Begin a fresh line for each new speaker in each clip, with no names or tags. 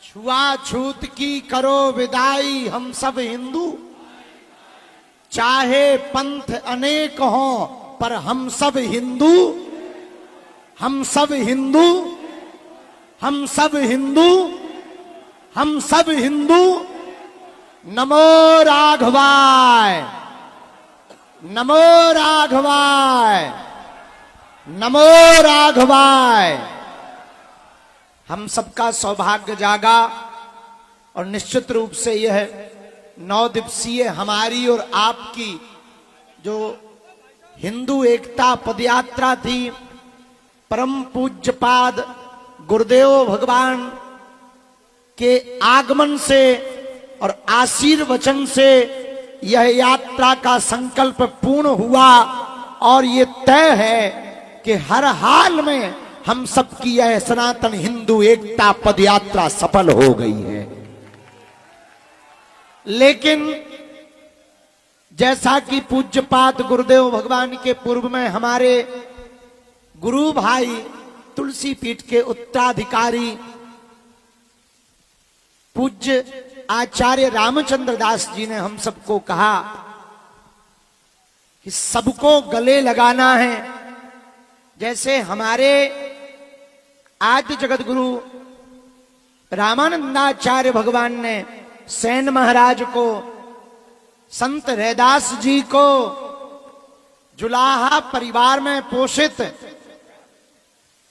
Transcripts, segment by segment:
छुआछूत की करो विदाई, हम सब हिंदू, चाहे पंथ अनेक हो पर हम सब हिंदू, हम सब हिंदू, हम सब हिंदू, हम सब हिंदू। नमो राघवाय, नमो राघवाय, नमो राघवाय। हम सबका सौभाग्य जागा और निश्चित रूप से यह 9 दिवसीय हमारी और आपकी जो हिंदू एकता पदयात्रा थी, परम पूज्यपाद गुरुदेव भगवान के आगमन से और आशीर्वचन से यह यात्रा का संकल्प पूर्ण हुआ और ये तय है कि हर हाल में हम सबकी यह सनातन हिंदू एकता पदयात्रा सफल हो गई है। लेकिन जैसा कि पूज्यपाद गुरुदेव भगवान के पूर्व में हमारे गुरु भाई तुलसी पीठ के उत्तराधिकारी पूज्य आचार्य रामचंद्र दास जी ने हम सबको कहा कि सबको गले लगाना है। जैसे हमारे आद्य जगत गुरु रामानंदाचार्य भगवान ने सेन महाराज को, संत रैदास जी को जुलाहा परिवार में पोषित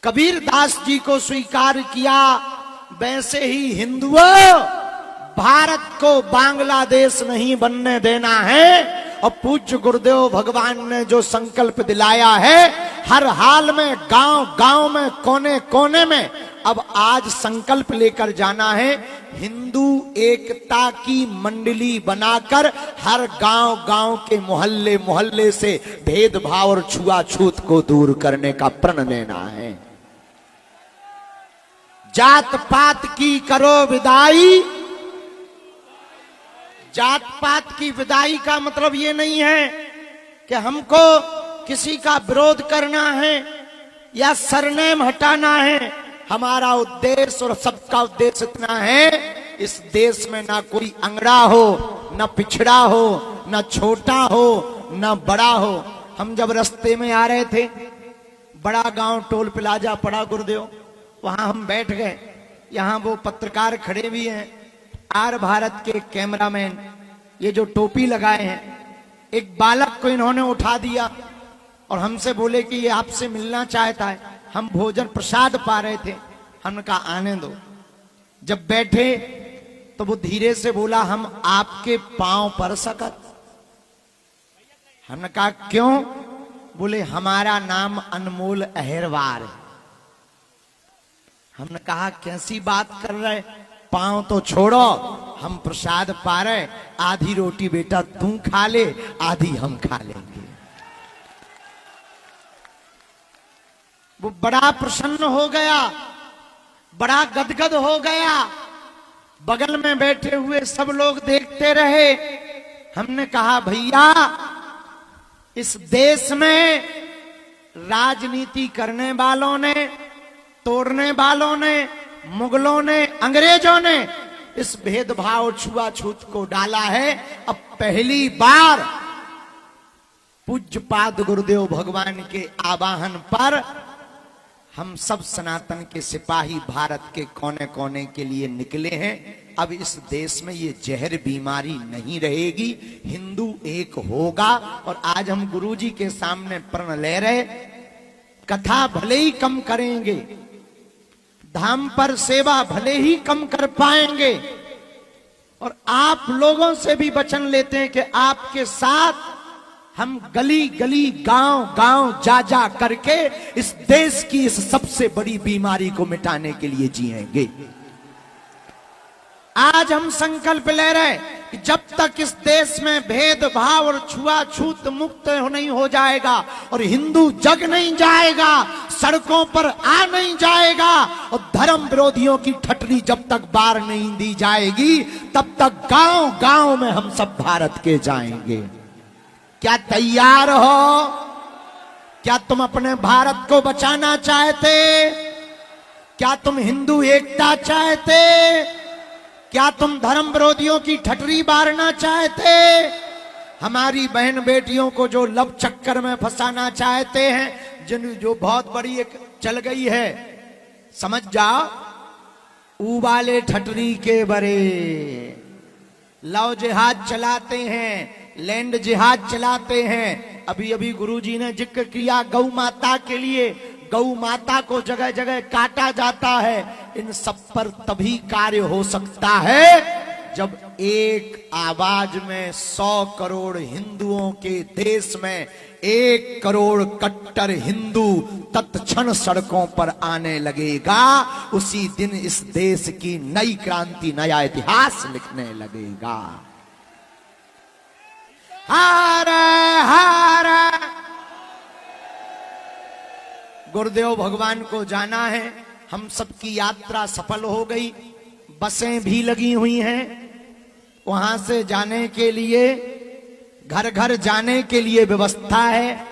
कबीर दास जी को स्वीकार किया, वैसे ही हिंदुओं भारत को बांग्लादेश नहीं बनने देना है। और पूज्य गुरुदेव भगवान ने जो संकल्प दिलाया है, हर हाल में, गांव गांव में, कोने कोने में अब आज संकल्प लेकर जाना है। हिंदू एकता की मंडली बनाकर हर गांव गांव के मोहल्ले मोहल्ले से भेदभाव और छुआछूत को दूर करने का प्रण लेना है। जात पात की करो विदाई। जात पात की विदाई का मतलब ये नहीं है कि हमको किसी का विरोध करना है या सरनेम हटाना है। हमारा उद्देश्य और सबका उद्देश्य इतना है, इस देश में ना कोई अंगड़ा हो, ना पिछड़ा हो, ना छोटा हो, ना बड़ा हो। हम जब रास्ते में आ रहे थे, बड़ा गांव टोल प्लाजा पड़ा गुरुदेव, वहां हम बैठ गए। यहां वो पत्रकार खड़े भी हैं, आर भारत के कैमरामैन, ये जो टोपी लगाए हैं। एक बालक को इन्होंने उठा दिया और हमसे बोले कि ये आपसे मिलना चाहता है। हम भोजन प्रसाद पा रहे थे, हमने कहा आने दो। जब बैठे तो वो धीरे से बोला, हम आपके पांव पर सकत। हमने कहा क्यों? बोले हमारा नाम अनमोल अहिरवार है। हमने कहा कैसी बात कर रहे, पांव तो छोड़ो, हम प्रसाद पा रहे, आधी रोटी बेटा तू खा ले, आधी हम खा लेंगे। वो बड़ा प्रसन्न हो गया, बड़ा गदगद हो गया। बगल में बैठे हुए सब लोग देखते रहे। हमने कहा भैया, इस देश में राजनीति करने वालों ने, तोड़ने वालों ने, मुगलों ने, अंग्रेजों ने इस भेदभाव छुआछूत को डाला है। अब पहली बार पूज्यपाद गुरुदेव भगवान के आवाहन पर हम सब सनातन के सिपाही भारत के कोने कोने के लिए निकले हैं। अब इस देश में ये जहर बीमारी नहीं रहेगी, हिंदू एक होगा। और आज हम गुरुजी के सामने प्रण ले रहे, कथा भले ही कम करेंगे, धाम पर सेवा भले ही कम कर पाएंगे, और आप लोगों से भी वचन लेते हैं कि आपके साथ हम गली गली, गांव गांव जा जा करके इस देश की इस सबसे बड़ी बीमारी को मिटाने के लिए जिएंगे। आज हम संकल्प ले रहे कि जब तक इस देश में भेदभाव और छुआछूत मुक्त नहीं हो जाएगा और हिंदू जग नहीं जाएगा, सड़कों पर आ नहीं जाएगा और धर्म विरोधियों की ठटरी जब तक बार नहीं दी जाएगी, तब तक गांव गांव में हम सब भारत के जाएंगे। क्या तैयार हो? क्या तुम अपने भारत को बचाना चाहते? क्या तुम हिंदू एकता चाहते? क्या तुम धर्म विरोधियों की ठटरी बारना चाहते? हमारी बहन बेटियों को जो लव चक्कर में फंसाना चाहते हैं, जो बहुत बड़ी एक चल गई है, समझ जाओ, उबाले ठटरी के बरे लव जिहाद चलाते हैं, लैंड जिहाद चलाते हैं। अभी अभी गुरुजी ने जिक्र किया गौ माता के लिए, गौ माता को जगह जगह काटा जाता है। इन सब पर तभी कार्य हो सकता है जब एक आवाज में 100 करोड़ हिंदुओं के देश में 1 करोड़ कट्टर हिंदू तत्क्षण सड़कों पर आने लगेगा। उसी दिन इस देश की नई क्रांति, नया इतिहास लिखने लगेगा। हर हर गुरुदेव भगवान को जाना है। हम सबकी यात्रा सफल हो गई, बसें भी लगी हुई हैं। वहां से जाने के लिए, घर घर जाने के लिए व्यवस्था है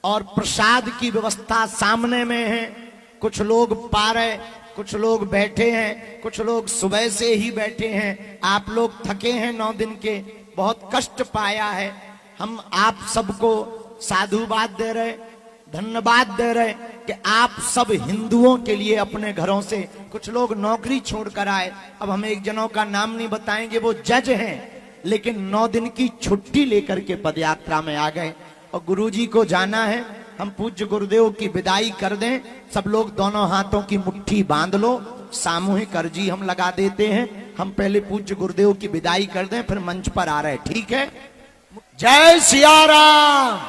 और प्रसाद की व्यवस्था सामने में है। कुछ लोग पार है, कुछ लोग बैठे हैं, कुछ लोग सुबह से ही बैठे हैं। आप लोग थके हैं 9 दिन के, बहुत कष्ट पाया है। हम आप सबको साधुवाद दे रहे, धन्यवाद दे रहे कि आप सब हिंदुओं के लिए अपने घरों से, कुछ लोग नौकरी छोड़कर आए। अब हम एक जनों का नाम नहीं बताएंगे, वो जज हैं, लेकिन 9 दिन की छुट्टी लेकर के पदयात्रा में आ गए और गुरुजी को जाना है। हम पूज्य गुरुदेव की विदाई कर दें। सब लोग दोनों हाथों की मुट्ठी बांध लो, सामूहिक अर्जी हम लगा देते हैं। हम पहले पूज्य गुरुदेव की विदाई कर दें, फिर मंच पर आ रहे, ठीक है? जय सिया राम,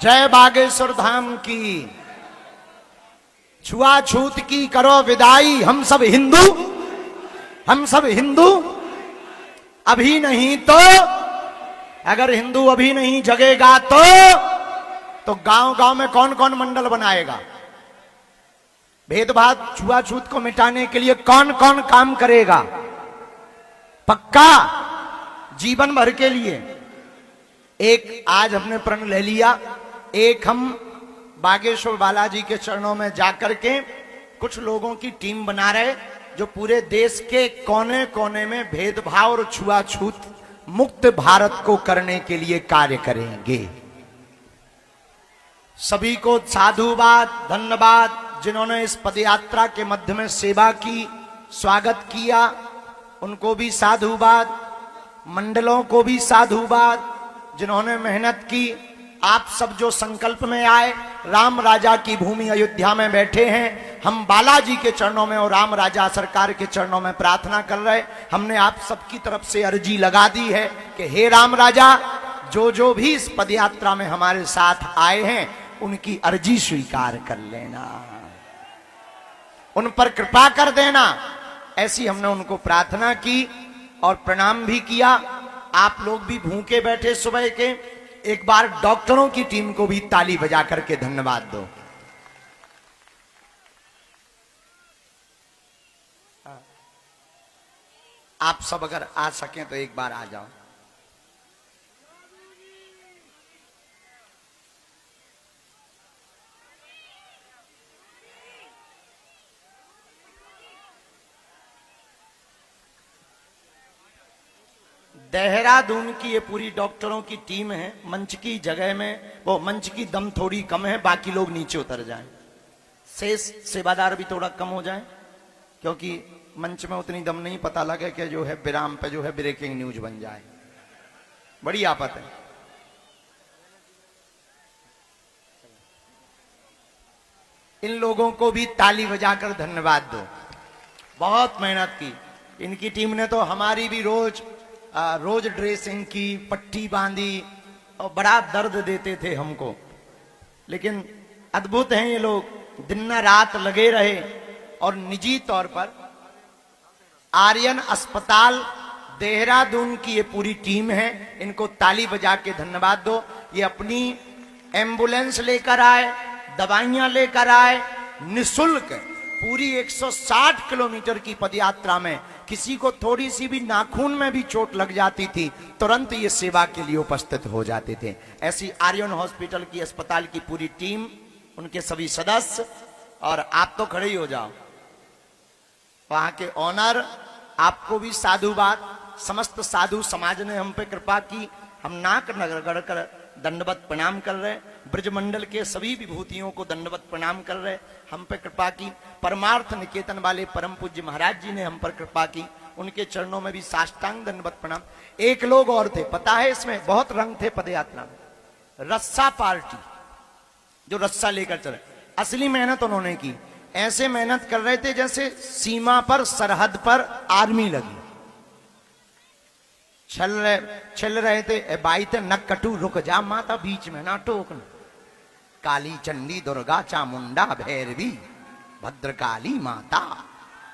जय बागेश्वर धाम की। छुआछूत की करो विदाई, हम सब हिंदू, हम सब हिंदू अभी नहीं तो, अगर हिंदू अभी नहीं जगेगा तो गांव गांव में कौन कौन मंडल बनाएगा? भेदभाव छुआछूत को मिटाने के लिए कौन कौन काम करेगा? पक्का जीवन भर के लिए। एक आज हमने प्रण ले लिया, एक हम बागेश्वर बालाजी के चरणों में जाकर के कुछ लोगों की टीम बना रहे जो पूरे देश के कोने कोने में भेदभाव और छुआछूत मुक्त भारत को करने के लिए कार्य करेंगे। सभी को साधुवाद, धन्यवाद। जिन्होंने इस पदयात्रा के मध्य में सेवा की, स्वागत किया, उनको भी साधुवाद। मंडलों को भी साधुवाद, जिन्होंने मेहनत की। आप सब जो संकल्प में आए, राम राजा की भूमि अयोध्या में बैठे हैं, हम बालाजी के चरणों में और राम राजा सरकार के चरणों में प्रार्थना कर रहे। हमने आप सबकी तरफ से अर्जी लगा दी है कि हे राम राजा, जो भी इस पदयात्रा में हमारे साथ आए हैं, उनकी अर्जी स्वीकार कर लेना, उन पर कृपा कर देना। ऐसी हमने उनको प्रार्थना की और प्रणाम भी किया। आप लोग भी भूखे बैठे सुबह के, एक बार डॉक्टरों की टीम को भी ताली बजा करके धन्यवाद दो। आप सब अगर आ सकें तो एक बार आ जाओ। देहरादून की ये पूरी डॉक्टरों की टीम है। मंच की जगह में, वो मंच की दम थोड़ी कम है, बाकी लोग नीचे उतर जाएं। शेष सेवादार भी थोड़ा कम हो जाएं, क्योंकि मंच में उतनी दम नहीं, पता लगे कि जो है विराम पे जो है ब्रेकिंग न्यूज बन जाए, बड़ी आफत है। इन लोगों को भी ताली बजाकर धन्यवाद दो, बहुत मेहनत की। इनकी टीम ने तो हमारी भी रोज ड्रेसिंग की, पट्टी बांधी और बड़ा दर्द देते थे हमको, लेकिन अद्भुत हैं ये लोग, दिन रात लगे रहे। और निजी तौर पर आर्यन अस्पताल देहरादून की ये पूरी टीम है, इनको ताली बजा के धन्यवाद दो। ये अपनी एम्बुलेंस लेकर आए, दवाइयां लेकर आए, निशुल्क पूरी 160 किलोमीटर की पदयात्रा में किसी को थोड़ी सी भी नाखून में भी चोट लग जाती थी, तुरंत ये सेवा के लिए उपस्थित हो जाते थे। ऐसी आर्यन हॉस्पिटल की, अस्पताल की पूरी टीम, उनके सभी सदस्य, और आप तो खड़े ही हो जाओ, वहां के ऑनर, आपको भी साधुवाद। समस्त साधु समाज ने हम पे कृपा की, हम नाक रगड़ कर दंडवत प्रणाम कर रहे। ब्रजमंडल के सभी विभूतियों को दंडवत प्रणाम कर रहे, हम पे कृपा की। परमार्थ निकेतन वाले परम पूज्य महाराज जी ने हम पर कृपा की, उनके चरणों में भी साष्टांग दंडवत प्रणाम। एक लोग और थे, पता है इसमें बहुत रंग थे पदयात्रा में। रस्सा पार्टी, जो रस्सा लेकर चले, असली मेहनत उन्होंने की। ऐसे मेहनत कर रहे थे जैसे सीमा पर, सरहद पर आर्मी लगी। चल रहे थे, ए बाई थे न कटू, रुक जा माता, बीच में ना टोकना। काली चंडी दुर्गा चामुंडा भैरवी भद्रकाली माता,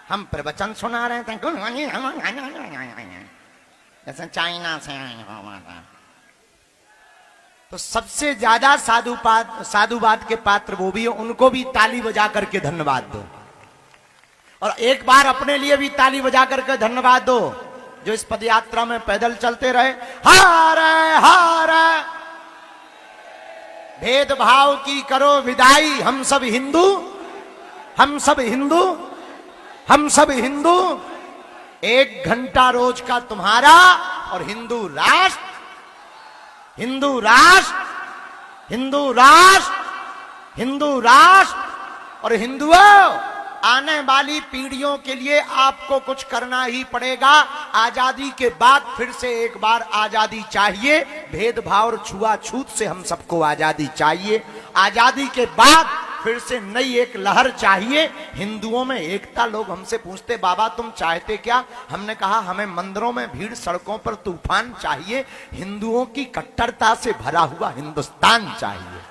हम प्रवचन सुना रहे थे जैसे चाइना से आए हो माता। तो सबसे ज्यादा साधुवाद के पात्र वो भी, उनको भी ताली बजा करके धन्यवाद दो। और एक बार अपने लिए भी ताली बजा करके धन्यवाद दो, जो इस पदयात्रा में पैदल चलते रहे। हार भेदभाव की करो विदाई, हम सब हिंदू, हम सब हिंदू, हम सब हिंदू। 1 घंटा रोज का तुम्हारा और हिंदू राष्ट्र, हिंदू राष्ट्र, हिंदू राष्ट्र, हिंदू राष्ट्र। और हिंदुओं, आने वाली पीढ़ियों के लिए आपको कुछ करना ही पड़ेगा। आजादी के बाद फिर से एक बार आजादी चाहिए। भेदभाव और छुआछूत से हम सबको आजादी चाहिए। आजादी के बाद फिर से नई एक लहर चाहिए। हिंदुओं में एकता। लोग हमसे पूछते, बाबा तुम चाहते क्या? हमने कहा हमें मंदिरों में भीड़, सड़कों पर तूफान चाहिए। हिंदुओं की कट्टरता से भरा हुआ हिंदुस्तान चाहिए।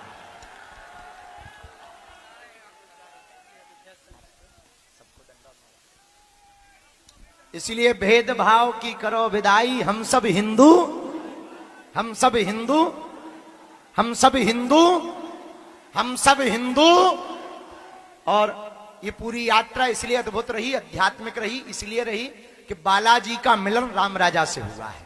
इसलिए भेदभाव की करो विदाई, हम सब हिंदू, हम सब हिंदू, हम सब हिंदू, हम सब हिंदू। और ये पूरी यात्रा इसलिए अद्भुत रही, आध्यात्मिक रही, इसलिए रही कि बालाजी का मिलन राम राजा से हुआ है।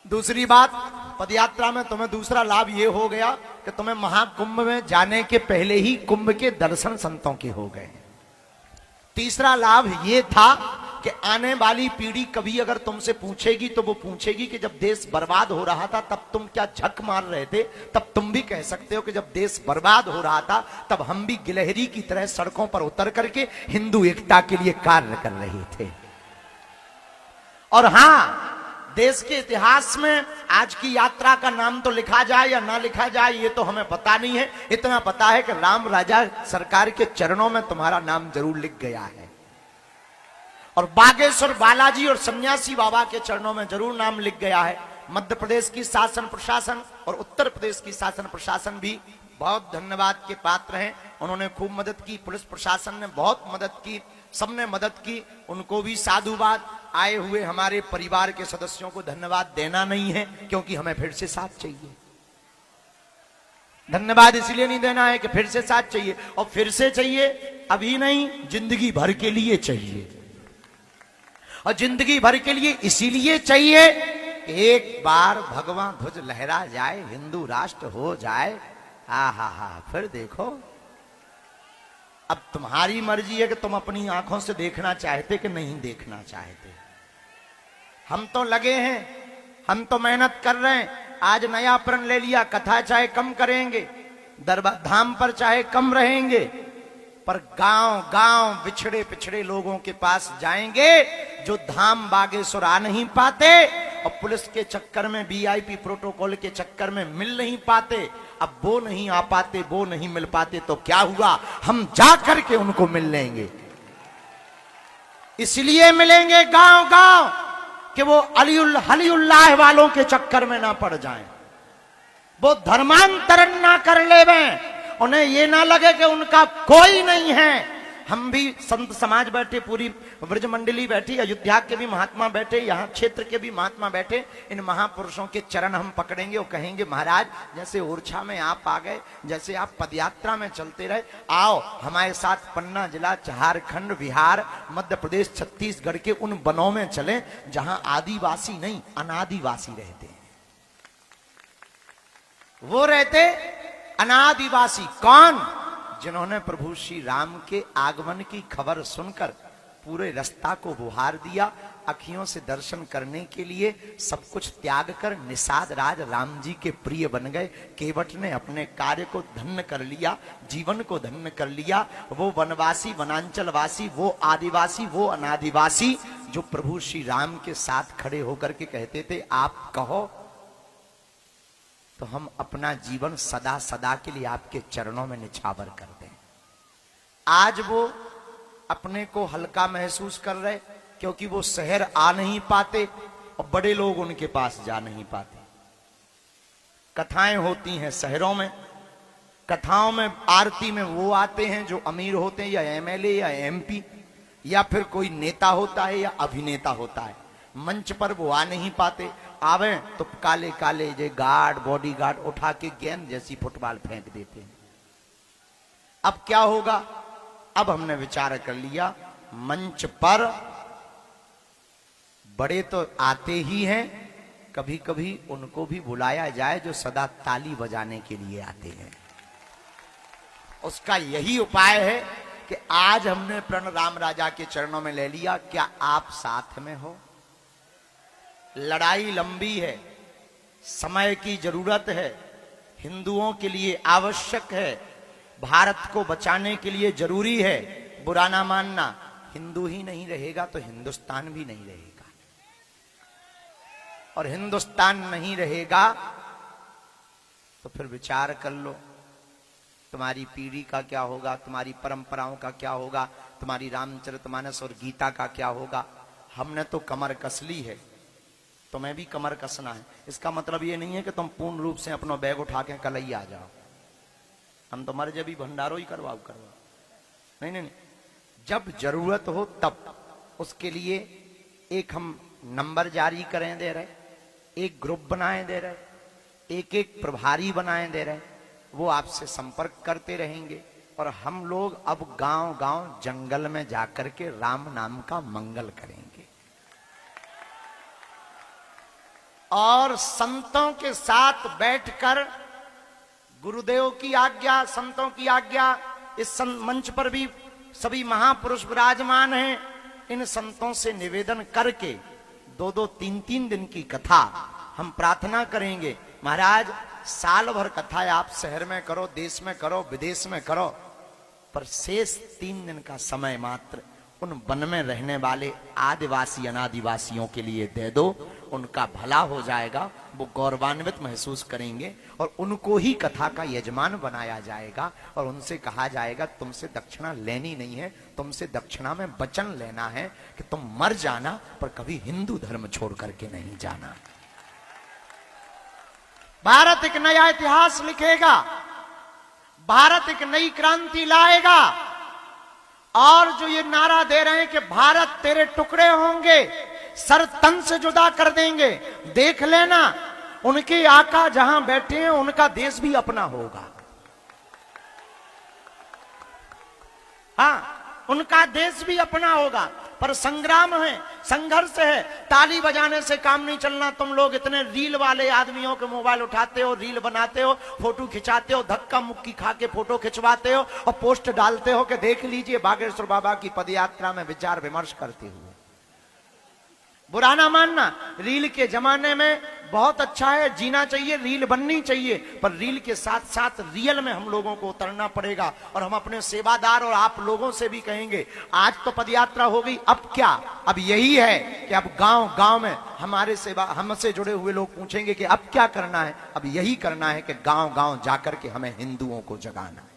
दूसरी बात, पदयात्रा में तुम्हें दूसरा लाभ ये हो गया कि तुम्हें महाकुंभ में जाने के पहले ही कुंभ के दर्शन संतों के हो गए। तीसरा लाभ ये था कि आने वाली पीढ़ी कभी अगर तुमसे पूछेगी तो वो पूछेगी कि जब देश बर्बाद हो रहा था तब तुम क्या झक मार रहे थे। तब तुम भी कह सकते हो कि जब देश बर्बाद हो रहा था तब हम भी गिलहरी की तरह सड़कों पर उतर करके हिंदू एकता के लिए कार्य कर रहे थे। और हां, देश के इतिहास में आज की यात्रा का नाम तो लिखा जाए या ना लिखा जाए ये तो हमें पता नहीं है। इतना पता है कि राम राजा सरकार के चरणों में तुम्हारा नाम जरूर लिख गया है, और बागेश्वर बालाजी और सन्यासी बाबा के चरणों में जरूर नाम लिख गया है। मध्य प्रदेश की शासन प्रशासन और उत्तर प्रदेश की शासन प्रशासन भी बहुत धन्यवाद के पात्र हैं। उन्होंने खूब मदद की, पुलिस प्रशासन ने बहुत मदद की, सबने मदद की, उनको भी साधुवाद। आए हुए हमारे परिवार के सदस्यों को धन्यवाद देना नहीं है क्योंकि हमें फिर से साथ चाहिए। धन्यवाद इसलिए नहीं देना है कि फिर से साथ चाहिए, और फिर से चाहिए अभी नहीं, जिंदगी भर के लिए चाहिए। और जिंदगी भर के लिए इसीलिए चाहिए कि एक बार भगवान ध्वज लहरा जाए, हिंदू राष्ट्र हो जाए। हा, फिर देखो। अब तुम्हारी मर्जी है कि तुम अपनी आंखों से देखना चाहते कि नहीं देखना चाहते। हम तो लगे हैं, हम तो मेहनत कर रहे हैं। आज नया प्रण ले लिया, कथा चाहे कम करेंगे, दरबार धाम पर चाहे कम रहेंगे, पर गांव गांव बिछड़े पिछड़े लोगों के पास जाएंगे जो धाम बागेश्वर आ नहीं पाते और पुलिस के चक्कर में, वीआईपी प्रोटोकॉल के चक्कर में मिल नहीं पाते। अब वो नहीं आ पाते, वो नहीं मिल पाते तो क्या हुआ, हम जा करके उनको मिल लेंगे। इसलिए मिलेंगे गांव गांव कि वो अलीउल्लाह वालों के चक्कर में ना पड़ जाएं, वो धर्मांतरण ना कर लेवें, उन्हें ये ना लगे कि उनका कोई नहीं है। हम भी संत समाज बैठे, पूरी ब्रज मंडली बैठी, अयोध्या के भी महात्मा बैठे, यहाँ क्षेत्र के भी महात्मा बैठे। इन महापुरुषों के चरण हम पकड़ेंगे और कहेंगे महाराज जैसे ओरछा में आप आ गए, जैसे आप पदयात्रा में चलते रहे, आओ हमारे साथ पन्ना जिला, झारखंड, बिहार, मध्य प्रदेश, छत्तीसगढ़ के उन वनों में चले जहां आदिवासी नहीं अनादिवासी रहते हैं। वो रहते अनादिवासी कौन? जिन्होंने प्रभु श्री राम के आगमन की खबर सुनकर पूरे रास्ता को बुहार दिया। अखियों से दर्शन करने के लिए सब कुछ त्याग कर निषाद राज राम जी के प्रिय बन गए। केवट ने अपने कार्य को धन्य कर लिया, जीवन को धन्य कर लिया। वो वनवासी, वनांचलवासी, वो आदिवासी, वो अनादिवासी जो प्रभु श्री राम के साथ खड़े होकर के कहते थे आप कहो तो हम अपना जीवन सदा सदा के लिए आपके चरणों में निछावर कर दें। आज वो अपने को हल्का महसूस कर रहे क्योंकि वो शहर आ नहीं पाते और बड़े लोग उनके पास जा नहीं पाते। कथाएं होती हैं शहरों में, कथाओं में आरती में वो आते हैं जो अमीर होते हैं या एमएलए या एमपी या फिर कोई नेता होता है या अभिनेता होता है। मंच पर वो आ नहीं पाते, आवे तो काले काले जो गार्ड बॉडी गार्ड उठा के गेंद जैसी फुटबॉल फेंक देते हैं। अब क्या होगा? अब हमने विचार कर लिया मंच पर बड़े तो आते ही हैं, कभी कभी उनको भी बुलाया जाए जो सदा ताली बजाने के लिए आते हैं। उसका यही उपाय है कि आज हमने प्रण राम राजा के चरणों में ले लिया। क्या आप साथ में हो? लड़ाई लंबी है, समय की जरूरत है, हिंदुओं के लिए आवश्यक है, भारत को बचाने के लिए जरूरी है। बुरा ना मानना, हिंदू ही नहीं रहेगा तो हिंदुस्तान भी नहीं रहेगा, और हिंदुस्तान नहीं रहेगा तो फिर विचार कर लो तुम्हारी पीढ़ी का क्या होगा, तुम्हारी परंपराओं का क्या होगा, तुम्हारी रामचरितमानस और गीता का क्या होगा। हमने तो कमर कस ली है, तुम्हें भी कमर कसना है। इसका मतलब ये नहीं है कि तुम पूर्ण रूप से अपना बैग उठा के कल ही आ जाओ, हम तो मर जब भंडारो ही करवाओ। नहीं नहीं नहीं, जब जरूरत हो तब। उसके लिए एक हम नंबर जारी करें दे रहे, एक ग्रुप बनाए दे रहे, एक एक प्रभारी बनाए दे रहे, वो आपसे संपर्क करते रहेंगे। और हम लोग अब गांव गांव जंगल में जाकर के राम नाम का मंगल करेंगे और संतों के साथ बैठकर गुरुदेव की आज्ञा, संतों की आज्ञा, इस मंच पर भी सभी महापुरुष विराजमान हैं, इन संतों से निवेदन करके 2-2, 3-3 दिन की कथा हम प्रार्थना करेंगे। महाराज साल भर कथा आप शहर में करो, देश में करो, विदेश में करो, पर शेष 3 दिन का समय मात्र उन वन में रहने वाले आदिवासी अनादिवासियों के लिए दे दो। उनका भला हो जाएगा, वो गौरवान्वित महसूस करेंगे और उनको ही कथा का यजमान बनाया जाएगा और उनसे कहा जाएगा तुमसे दक्षिणा लेनी नहीं है, तुमसे दक्षिणा में वचन लेना है कि तुम मर जाना पर कभी हिंदू धर्म छोड़ करके नहीं जाना। भारत एक नया इतिहास लिखेगा, भारत एक नई क्रांति लाएगा। और जो ये नारा दे रहे हैं कि भारत तेरे टुकड़े होंगे, सर तन से जुदा कर देंगे, देख लेना उनके आका जहां बैठे हैं उनका देश भी अपना होगा। हाँ, उनका देश भी अपना होगा, पर संग्राम है, संघर्ष है। ताली बजाने से काम नहीं चलना। तुम लोग इतने रील वाले आदमियों के मोबाइल उठाते हो, रील बनाते हो, फोटो खिंचाते हो, धक्का मुक्की खा के फोटो खिंचवाते हो और पोस्ट डालते हो कि देख लीजिए बागेश्वर बाबा की पदयात्रा में विचार विमर्श करते हुए। बुरा ना मानना, रील के जमाने में बहुत अच्छा है, जीना चाहिए, रील बननी चाहिए, पर रील के साथ साथ रियल में हम लोगों को उतरना पड़ेगा। और हम अपने सेवादार और आप लोगों से भी कहेंगे, आज तो पदयात्रा हो गई, अब क्या? अब यही है कि अब गांव गांव में हमारे सेवा, हमसे जुड़े हुए लोग पूछेंगे कि अब क्या करना है। अब यही करना है कि गांव गांव जाकर के हमें हिंदुओं को जगाना है।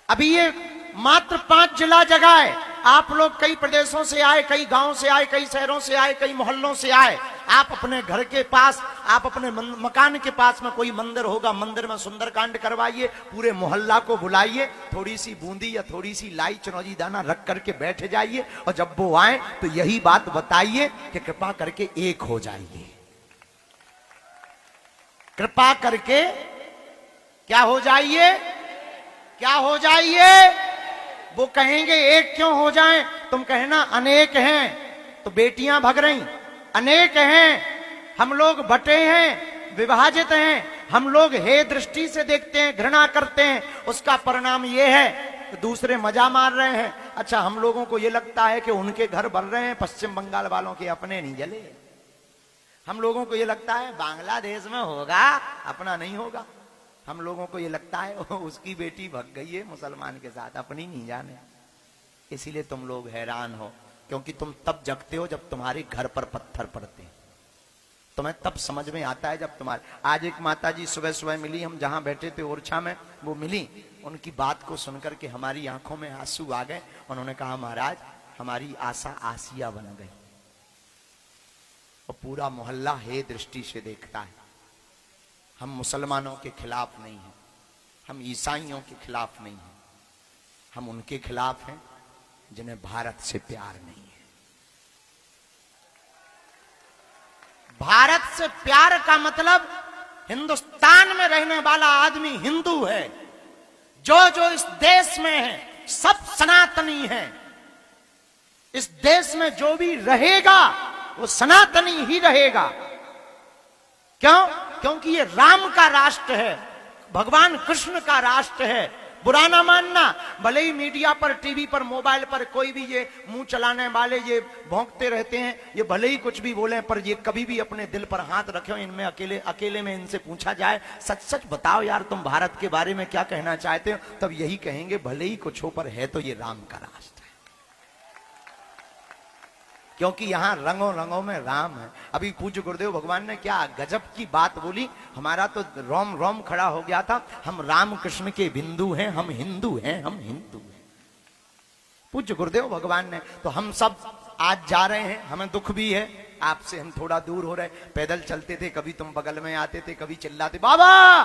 अभी ये मात्र 5 जिला जगह है। आप लोग कई प्रदेशों से आए, कई गांव से आए, कई शहरों से आए, कई मोहल्लों से आए। आप अपने घर के पास, आप अपने मकान के पास में कोई मंदिर होगा, मंदिर में सुंदरकांड करवाइए, पूरे मोहल्ला को बुलाइए, थोड़ी सी बूंदी या थोड़ी सी लाई चनौजी दाना रख करके बैठ जाइए और जब वो आए तो यही बात बताइए कि कृपा करके एक हो जाइए। कृपा करके क्या हो जाइए? क्या हो जाइए? वो कहेंगे एक क्यों हो जाएं? तुम कहना अनेक हैं, तो बेटियां भग रही, अनेक हैं, हम लोग बटे हैं, विभाजित हैं, हम लोग हे दृष्टि से देखते हैं, घृणा करते हैं। उसका परिणाम यह है कि दूसरे मजा मार रहे हैं, अच्छा, हम लोगों को यह लगता है कि उनके घर बन रहे हैं, पश्चिम बंगाल वालों के अपने नहीं जले। हम लोगों को यह लगता है बांग्लादेश में होगा, अपना नहीं होगा। हम लोगों को यह लगता है उसकी बेटी भग गई है मुसलमान के साथ, अपनी नहीं जाने। इसीलिए तुम लोग हैरान हो, क्योंकि तुम तब जगते हो जब तुम्हारे घर पर पत्थर पड़ते हैं। तुम्हें तब समझ में आता है जब तुम्हारे। आज एक माता जी सुबह सुबह मिली, हम जहां बैठे थे ओरछा में, वो मिली। उनकी बात को सुनकर के हमारी आंखों में आंसू आ गए। उन्होंने कहा महाराज, हमारी आशा आसिया बन गई। और पूरा मोहल्ला हे दृष्टि से देखता है। हम मुसलमानों के खिलाफ नहीं हैं, हम ईसाइयों के खिलाफ नहीं हैं, हम उनके खिलाफ हैं जिन्हें भारत से प्यार नहीं है। भारत से प्यार का मतलब हिंदुस्तान में रहने वाला आदमी हिंदू है। जो जो इस देश में है सब सनातनी है। इस देश में जो भी रहेगा वो सनातनी ही रहेगा। क्यों? क्योंकि ये राम का राष्ट्र है, भगवान कृष्ण का राष्ट्र है। बुरा ना मानना, भले ही मीडिया पर, टीवी पर, मोबाइल पर कोई भी ये मुंह चलाने वाले ये भौंकते रहते हैं, ये भले ही कुछ भी बोले, पर ये कभी भी अपने दिल पर हाथ रखे। इनमें अकेले में इनसे पूछा जाए, सच सच बताओ यार, तुम भारत के बारे में क्या कहना चाहते हो? तब यही कहेंगे भले ही कुछ हो, पर है तो ये राम का राष्ट्र। क्योंकि यहां रंगों रंगों में राम है। अभी पूज्य गुरुदेव भगवान ने क्या गजब की बात बोली, हमारा तो रोम रोम खड़ा हो गया था। हम राम कृष्ण के बिंदु हैं, हम हिंदू हैं, हम हिंदू हैं। पूज्य गुरुदेव भगवान ने तो हम सब आज जा रहे हैं, हमें दुख भी है, आपसे हम थोड़ा दूर हो रहे। पैदल चलते थे, कभी तुम बगल में आते थे, कभी चिल्लाते बाबा,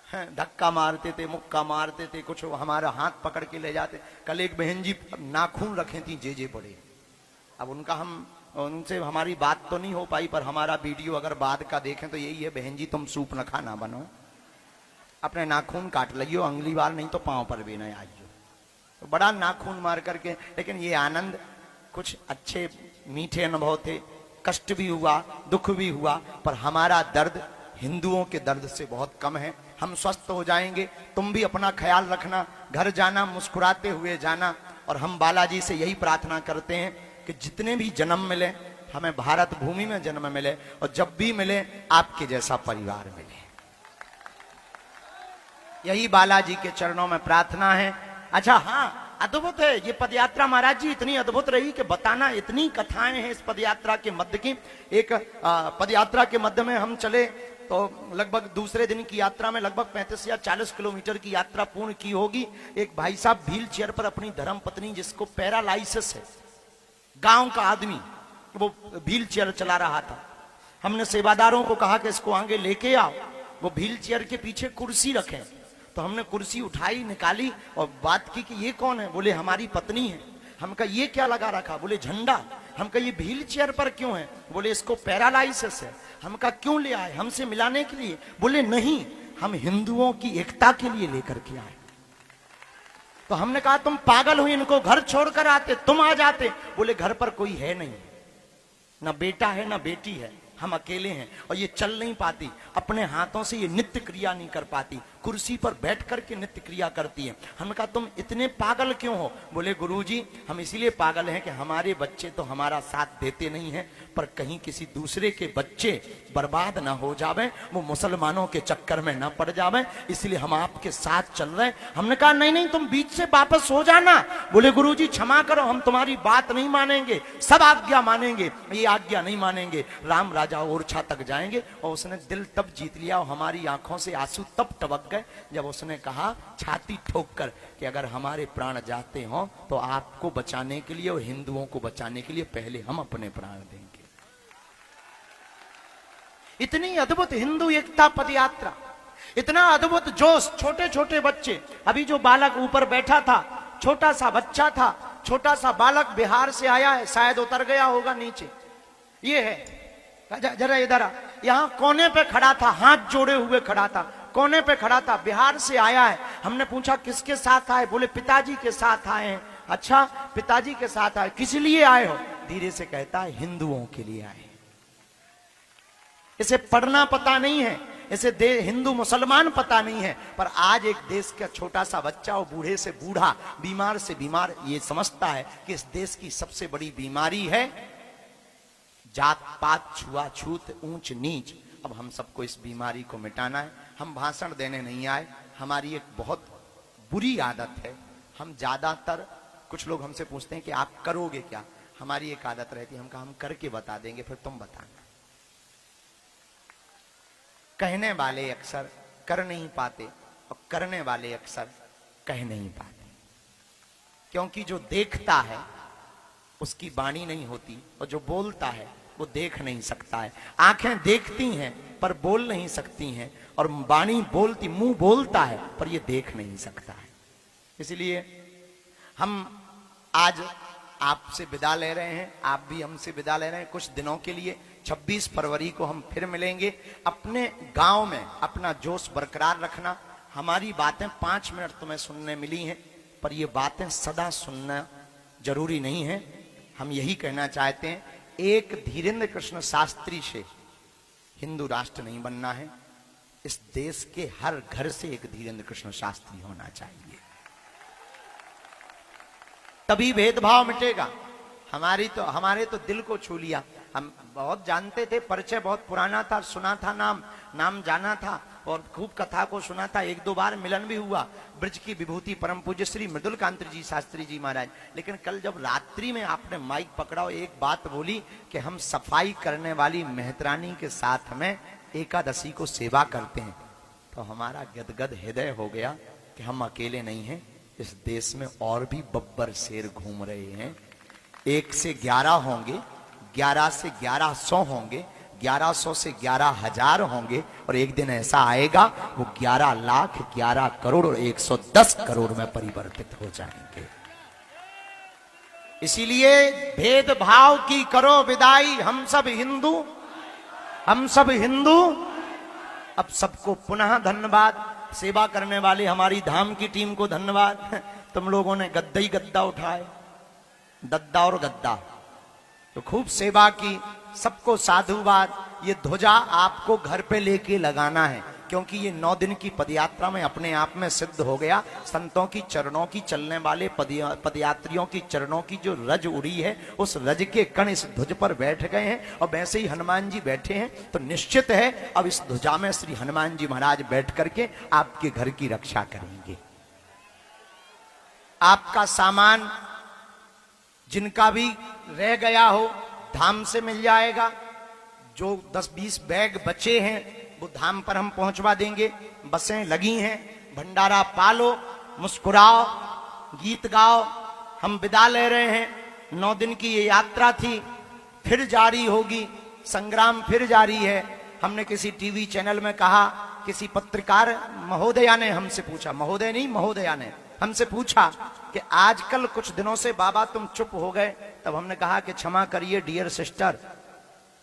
धक्का मारते थे, मुक्का मारते थे, कुछ हमारा हाथ पकड़ के ले जाते। कल एक बहन जी नाखून रखे थी, जे पड़े। अब उनसे हमारी बात तो नहीं हो पाई, पर हमारा वीडियो अगर बाद का देखें तो यही है, बहन जी तुम सूप न खाना बनो, अपने नाखून काट लियो, अगली बार नहीं तो पांव पर भी नहीं आइयो। तो बड़ा नाखून मार करके, लेकिन ये आनंद, कुछ अच्छे मीठे अनुभव थे, कष्ट भी हुआ, दुख भी हुआ, पर हमारा दर्द हिंदुओं के दर्द से बहुत कम है। हम स्वस्थ हो जाएंगे। तुम भी अपना ख्याल रखना, घर जाना मुस्कुराते हुए जाना। और हम बालाजी से यही प्रार्थना करते हैं कि जितने भी जन्म मिले हमें भारत भूमि में जन्म मिले, और जब भी मिले आपके जैसा परिवार मिले। यही बालाजी के चरणों में प्रार्थना है। अच्छा हाँ, अद्भुत है ये पदयात्रा महाराज जी, इतनी अद्भुत रही कि बताना, इतनी कथाएं हैं इस पदयात्रा के मध्य की। एक पदयात्रा के मध्य में हम चले तो लगभग दूसरे दिन की यात्रा में लगभग 35 या 40 किलोमीटर की यात्रा पूर्ण की होगी। एक भाई साहब व्हील चेयर पर अपनी धर्म पत्नी, जिसको पैरालाइसिस है, गांव का आदमी, वो व्हील चेयर चला रहा था। हमने सेवादारों को कहा कि इसको आगे लेके आओ। वो व्हील चेयर के पीछे कुर्सी रखे, तो हमने कुर्सी उठाई, निकाली और बात की कि ये कौन है? बोले हमारी पत्नी है। हम कहा ये क्या लगा रखा? बोले झंडा। हम कहा ये व्हील चेयर पर क्यों है? बोले इसको पैरालाइसिस है। हम कहा क्यों ले आए? हमसे मिलाने के लिए? बोले नहीं, हम हिंदुओं की एकता के लिए लेकर के आए। तो हमने कहा तुम पागल हुई, इनको घर छोड़कर आते, तुम आ जाते। बोले घर पर कोई है नहीं, ना बेटा है ना बेटी है, हम अकेले हैं, और ये चल नहीं पाती, अपने हाथों से ये नित्य क्रिया नहीं कर पाती, कुर्सी पर बैठ करके नित्य क्रिया करती है। हमने कहा तुम इतने पागल क्यों हो? बोले गुरुजी हम इसीलिए पागल हैं कि हमारे बच्चे तो हमारा साथ देते नहीं हैं, पर कहीं किसी दूसरे के बच्चे बर्बाद ना हो जावे, वो मुसलमानों के चक्कर में ना पड़ जावे, इसलिए हम आपके साथ चल रहे हैं। हमने कहा नहीं नहीं, तुम बीच से वापस हो जाना। बोले गुरुजी क्षमा करो, हम तुम्हारी बात नहीं मानेंगे, सब आज्ञा मानेंगे, ये आज्ञा नहीं मानेंगे। राम राजा ओरछा तक जाएंगे। और उसने दिल तब जीत लिया, और हमारी आंखों से आंसू तब टपक गए जब उसने कहा छाती ठोक कर कि अगर हमारे प्राण जाते हो तो आपको बचाने के लिए और हिंदुओं को बचाने के लिए पहले हम अपने प्राण देंगे। इतनी अद्भुत हिंदू एकता पदयात्रा, इतना अद्भुत जोश। छोटे छोटे बच्चे, अभी जो बालक ऊपर बैठा था छोटा सा बच्चा था, छोटा सा बालक बिहार से आया है, शायद उतर गया होगा नीचे। ये है, जरा इधर, यहां कोने पे खड़ा था, हाथ जोड़े हुए खड़ा था, कोने पे खड़ा था, बिहार से आया है। हमने पूछा किसके साथ आए? बोले पिताजी के साथ आए हैं। अच्छा पिताजी के साथ आए, किस लिए आए हो? धीरे से कहता है हिंदुओं के लिए आए। इसे पढ़ना पता नहीं है, इसे हिंदू मुसलमान पता नहीं है, पर आज एक देश का छोटा सा बच्चा और बूढ़े से बूढ़ा, बीमार से बीमार ये समझता है कि इस देश की सबसे बड़ी बीमारी है जात पात, छुआछूत, ऊंच नीच। अब हम सबको इस बीमारी को मिटाना है। हम भाषण देने नहीं आए, हमारी एक बहुत बुरी आदत है, हम ज्यादातर, कुछ लोग हमसे पूछते हैं कि आप करोगे क्या, हमारी एक आदत रहती है, हम कहा हम करके बता देंगे, फिर तुम बताना। कहने वाले अक्सर कर नहीं पाते और करने वाले अक्सर कह नहीं पाते, क्योंकि जो देखता है उसकी वाणी नहीं होती और जो बोलता है वो देख नहीं सकता है। आंखें देखती हैं पर बोल नहीं सकती हैं, और वाणी बोलती, मुंह बोलता है पर ये देख नहीं सकता है। इसलिए हम आज आपसे विदा ले रहे हैं, आप भी हमसे विदा ले रहे हैं कुछ दिनों के लिए। 26 फरवरी को हम फिर मिलेंगे। अपने गांव में अपना जोश बरकरार रखना। हमारी बातें 5 मिनट तुम्हें सुनने मिली हैं, पर ये बातें सदा सुनना जरूरी नहीं है। हम यही कहना चाहते हैं, एक धीरेन्द्र कृष्ण शास्त्री से हिंदू राष्ट्र नहीं बनना है। इस देश के हर घर से एक धीरेन्द्र कृष्ण शास्त्री होना चाहिए, तभी भेदभाव मिटेगा। हमारे तो दिल को छू लिया। हम बहुत जानते थे, परिचय बहुत पुराना था, सुना था, नाम जाना था और खूब कथा को सुना था। 1-2 बार मिलन भी हुआ। ब्रज की विभूति परम पूज्य श्री मृदुलकांत जी शास्त्री जी महाराज। लेकिन कल जब रात्रि में आपने माइक पकड़ा और एक बात बोली कि हम सफाई करने वाली मेहतरानी के साथ में एकादशी को सेवा करते हैं, तो हमारा गदगद हृदय हो गया कि हम अकेले नहीं हैं। इस देश में और भी बब्बर शेर घूम रहे हैं। 1 से 11 होंगे, 11 से 1100 होंगे, 1100 से 11,000 होंगे, और एक दिन ऐसा आएगा वो 11 लाख, 11 करोड़ और 110 करोड़ में परिवर्तित हो जाएंगे। इसीलिए भेदभाव की करो विदाई, हम सब हिंदू, हम सब हिंदू। अब सबको पुनः धन्यवाद। सेवा करने वाले हमारी धाम की टीम को धन्यवाद। तुम लोगों ने गद्दा ही गद्दा उठाए, दद्दा और गद्दा, तो खूब सेवा की। सबको साधुवाद। ये ध्वजा आपको घर पे लेके लगाना है, क्योंकि ये 9 दिन की पदयात्रा में अपने आप में सिद्ध हो गया। संतों की चरणों की, चलने वाले पदयात्रियों की चरणों की जो रज उड़ी है, उस रज के कण इस ध्वज पर बैठ गए हैं। और वैसे ही हनुमान जी बैठे हैं, तो निश्चित है अब इस ध्वजा में श्री हनुमान जी महाराज बैठ करके आपके घर की रक्षा करेंगे। आपका सामान जिनका भी रह गया हो धाम से मिल जाएगा। जो 10-20 बैग बचे हैं वो धाम पर हम पहुंचवा देंगे। बसें लगी हैं, भंडारा पालो, मुस्कुराओ, गीत गाओ। हम विदा ले रहे हैं। 9 दिन की ये यात्रा थी, फिर जारी होगी, संग्राम फिर जारी है। हमने किसी टीवी चैनल में कहा, किसी पत्रकार महोदया ने हमसे पूछा, महोदय नहीं महोदया ने हमसे पूछा कि आजकल कुछ दिनों से बाबा तुम चुप हो गए। तब हमने कहा कि क्षमा करिए डियर सिस्टर,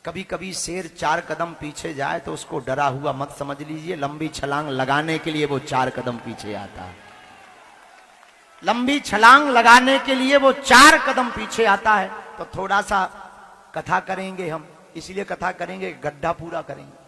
कभी कभी शेर 4 कदम पीछे जाए तो उसको डरा हुआ मत समझ लीजिए। लंबी छलांग लगाने के लिए वो 4 कदम पीछे आता है। लंबी छलांग लगाने के लिए वो 4 कदम पीछे आता है। तो थोड़ा सा कथा करेंगे हम, इसलिए कथा करेंगे, गड्ढा पूरा करेंगे,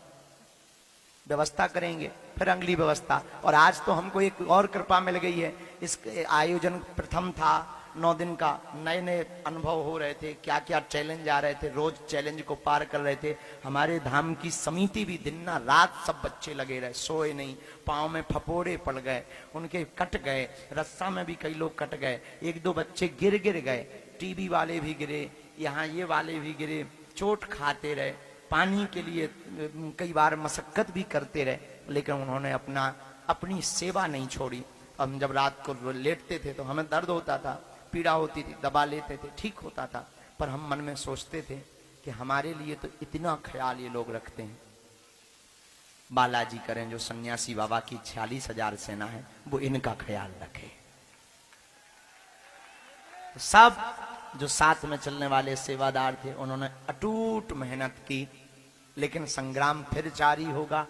व्यवस्था करेंगे, फिर अगली व्यवस्था। और आज तो हमको एक और कृपा मिल गई है। इस आयोजन प्रथम था, 9 दिन का, नए नए अनुभव हो रहे थे, क्या क्या चैलेंज आ रहे थे, रोज चैलेंज को पार कर रहे थे। हमारे धाम की समिति भी दिन ना रात सब बच्चे लगे रहे, सोए नहीं। पाँव में फपोड़े पड़ गए, उनके कट गए, रस्सा में भी कई लोग कट गए, 1-2 बच्चे गिर गए, टीबी वाले भी गिरे, यहाँ ये वाले भी गिरे, चोट खाते रहे, पानी के लिए कई बार मशक्कत भी करते रहे, लेकिन उन्होंने अपनी सेवा नहीं छोड़ी। हम जब रात को लेटते थे तो हमें दर्द होता था, पीड़ा होती थी, दबा लेते थे, ठीक होता था। पर हम मन में सोचते थे कि हमारे लिए तो इतना ख्याल ये लोग रखते हैं। बालाजी करें जो सन्यासी बाबा की 46,000 सेना है, वो इनका ख्याल रखे। सब जो साथ में चलने वाले सेवादार थे उन्होंने अटूट मेहनत की। लेकिन संग्राम फिर जारी होगा,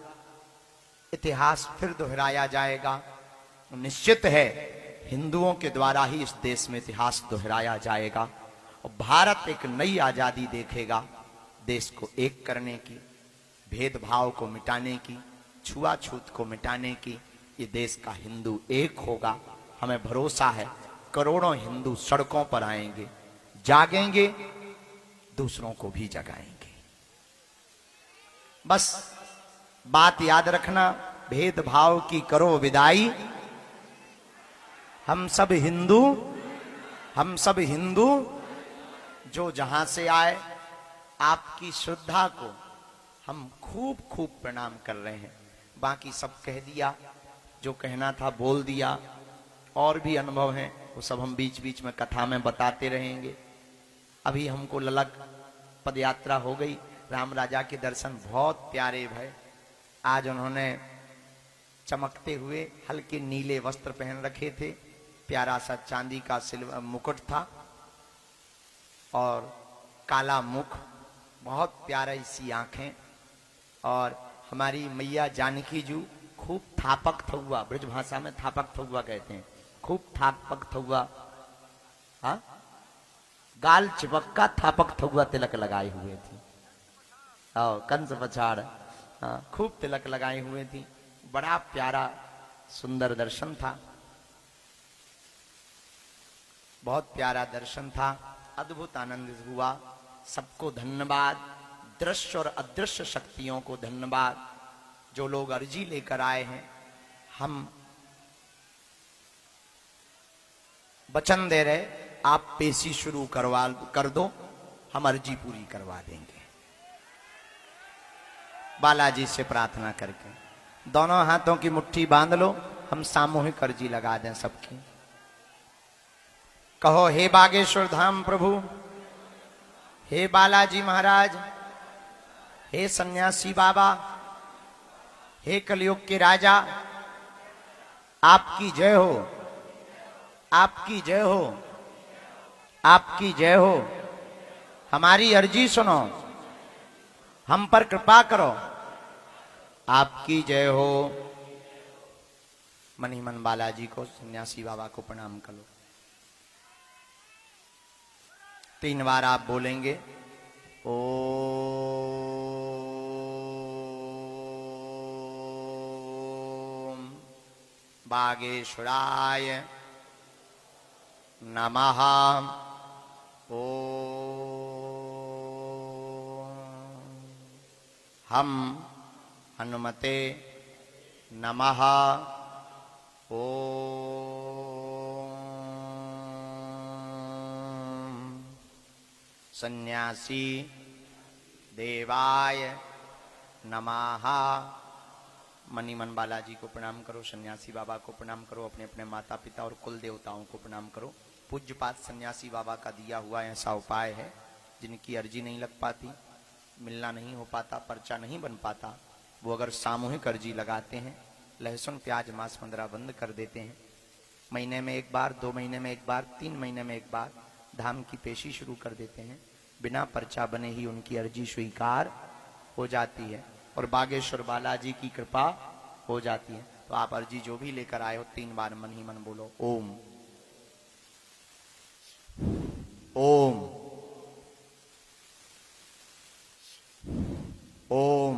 इतिहास फिर दोहराया जाएगा। निश्चित है हिंदुओं के द्वारा ही इस देश में इतिहास दोहराया जाएगा और भारत एक नई आजादी देखेगा, देश को एक करने की, भेदभाव को मिटाने की, छुआछूत को मिटाने की। ये देश का हिंदू एक होगा, हमें भरोसा है। करोड़ों हिंदू सड़कों पर आएंगे, जागेंगे, दूसरों को भी जगाएंगे। बस बात याद रखना, भेदभाव की करो विदाई, हम सब हिंदू, हम सब हिंदू। जो जहां से आए, आपकी श्रद्धा को हम खूब खूब प्रणाम कर रहे हैं। बाकी सब कह दिया, जो कहना था बोल दिया। और भी अनुभव हैं, वो सब हम बीच बीच में कथा में बताते रहेंगे। अभी हमको ललक पद यात्रा हो गई, राम राजा के दर्शन बहुत प्यारे भय। आज उन्होंने चमकते हुए हल्के नीले वस्त्र पहन रखे थे, प्यारा सा चांदी का सिल्वर मुकुट था और काला मुख, बहुत प्यारी सी आंखें। और हमारी मैया जानकी जी खूब थापक थुआ, ब्रज भाषा में थापक थुआ कहते हैं, खूब थापक थुआ, हाँ, गाल चिपक्का थापक थुआ तिलक लगाए हुए थी, और कंस पछाड़, हाँ, खूब तिलक लगाए हुए थी। बड़ा प्यारा सुंदर दर्शन था, बहुत प्यारा दर्शन था, अद्भुत आनंद हुआ। सबको धन्यवाद, दृश्य और अदृश्य शक्तियों को धन्यवाद। जो लोग अर्जी लेकर आए हैं, हम वचन दे रहे, आप पेशी शुरू कर दो, हम अर्जी पूरी करवा देंगे। बालाजी से प्रार्थना करके दोनों हाथों की मुट्ठी बांध लो, हम सामूहिक अर्जी लगा दें सबकी। कहो, हे बागेश्वर धाम प्रभु, हे बालाजी महाराज, हे सन्यासी बाबा, हे कलयुग के राजा, आपकी जय हो, आपकी जय हो, आपकी जय हो। हमारी अर्जी सुनो, हम पर कृपा करो, आपकी जय हो। मन ही मन बालाजी को, सन्यासी बाबा को प्रणाम करो। 3 बार आप बोलेंगे, ओम बागेश्वराय नमः। ओम हम हनुमते नमः। ओम सन्यासी देवाय नमः। मनी मन बालाजी को प्रणाम करो, सन्यासी बाबा को प्रणाम करो, अपने अपने माता पिता और कुल देवताओं को प्रणाम करो। पूज्यपात सन्यासी बाबा का दिया हुआ ऐसा उपाय है, जिनकी अर्जी नहीं लग पाती, मिलना नहीं हो पाता, पर्चा नहीं बन पाता, वो अगर सामूहिक अर्जी लगाते हैं, लहसुन प्याज मांस मंदरा बंद कर देते हैं, महीने में 1 बार, 2 महीने में 1 बार, 3 महीने में 1 बार धाम की पेशी शुरू कर देते हैं, बिना पर्चा बने ही उनकी अर्जी स्वीकार हो जाती है और बागेश्वर बालाजी की कृपा हो जाती है। तो आप अर्जी जो भी लेकर आए हो, 3 बार मन ही मन बोलो, ओम ओम ओम।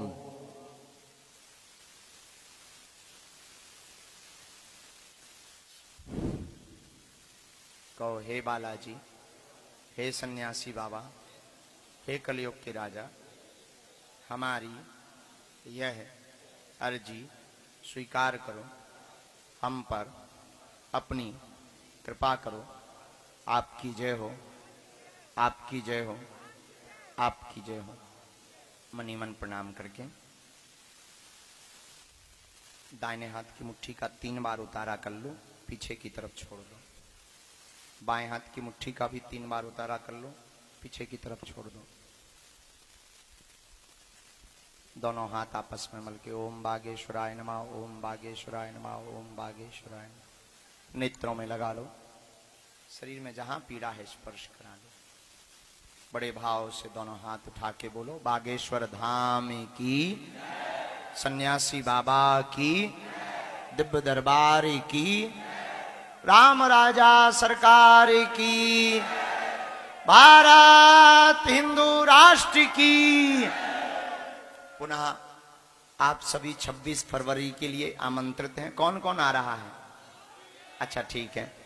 कहो, हे बालाजी, हे सन्यासी बाबा, हे कलयुग के राजा, हमारी यह अर्जी स्वीकार करो, हम पर अपनी कृपा करो। आपकी जय हो, आपकी जय हो, आपकी जय हो। मनी मन प्रणाम करके दाहिने हाथ की मुट्ठी का 3 बार उतारा कर लो, पीछे की तरफ छोड़ दो। बाएं हाथ की मुट्ठी का भी 3 बार उतारा कर लो, पीछे की तरफ छोड़ दो। दोनों हाथ आपस में मल के ओम बागेश्वराय नमः, ओम बागेश्वराय नमः, ओम बागेश्वराय नमः। नेत्रों में लगा लो, शरीर में जहां पीड़ा है स्पर्श करा लो। बड़े भाव से दोनों हाथ उठा के बोलो, बागेश्वर धाम की, सन्यासी बाबा की, दिव्य दरबार की, राम राजा सरकार की, भारत हिंदू राष्ट्र की। पुनः आप सभी 26 फरवरी के लिए आमंत्रित हैं। कौन कौन आ रहा है? अच्छा ठीक है।